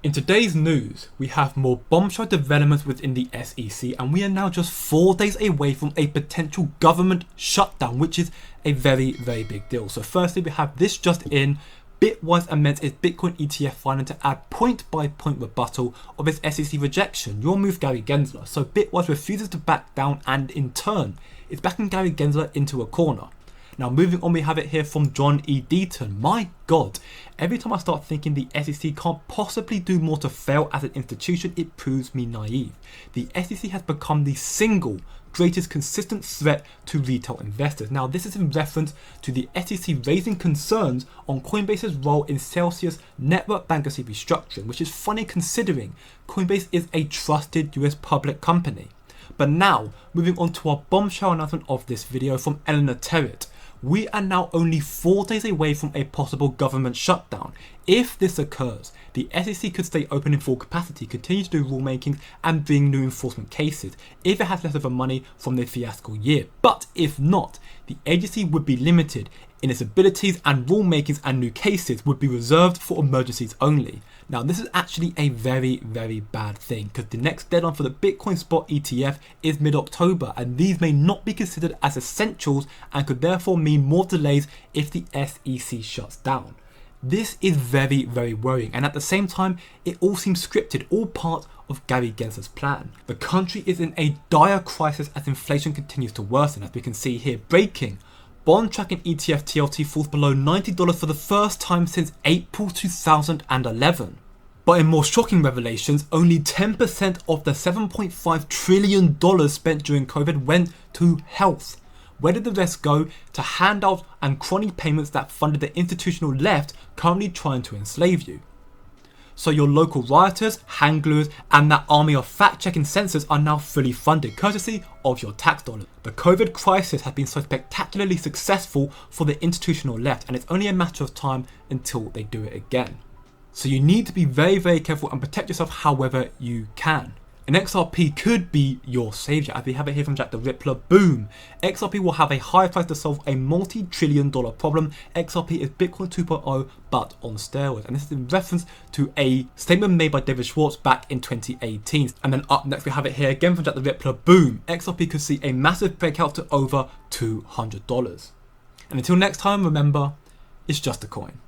In today's news, we have more bombshell developments within the SEC, and we are now just 4 days away from a potential government shutdown, which is a very, very big deal. So firstly, we have this just in. Bitwise amends its Bitcoin ETF filing to add point-by-point rebuttal of its SEC rejection. Your move, Gary Gensler. So Bitwise refuses to back down and in turn is backing Gary Gensler into a corner. Now moving on, we have it here from John E. Deaton. My God, every time I start thinking the SEC can't possibly do more to fail as an institution, it proves me naive. The SEC has become the single greatest consistent threat to retail investors. Now this is in reference to the SEC raising concerns on Coinbase's role in Celsius network bankruptcy restructuring, which is funny considering Coinbase is a trusted US public company. But now, moving on to our bombshell announcement of this video from Eleanor Terrett. We are now only 4 days away from a possible government shutdown. If this occurs, the SEC could stay open in full capacity, continue to do rulemaking and bring new enforcement cases if it has leftover money from the fiasco year. But if not, the agency would be limited in its abilities and rulemakings and new cases would be reserved for emergencies only. Now this is actually a very, very bad thing because the next deadline for the Bitcoin spot ETF is mid-October and these may not be considered as essentials and could therefore mean more delays if the SEC shuts down. This is very, very worrying, and at the same time it all seems scripted, all part of Gary Gensler's plan. The country is in a dire crisis as inflation continues to worsen, as we can see here. Breaking: bond tracking ETF TLT falls below $90 for the first time since April 2011. But in more shocking revelations, only 10% of the $7.5 trillion spent during COVID went to health. Where did the rest go? To handouts and crony payments that funded the institutional left currently trying to enslave you. So your local rioters, hang gluers and that army of fact-checking censors are now fully funded, courtesy of your tax dollars. The COVID crisis has been so spectacularly successful for the institutional left, and it's only a matter of time until they do it again. So you need to be very, very careful and protect yourself however you can. And XRP could be your savior, as we have it here from Jack the Rippler. Boom! XRP will have a higher price to solve a multi-trillion-dollar problem. XRP is Bitcoin 2.0 but on steroids, and this is in reference to a statement made by David Schwartz back in 2018. And then up next we have it here again from Jack the Rippler. Boom! XRP could see a massive breakout to over $200. And until next time, remember, it's just a coin.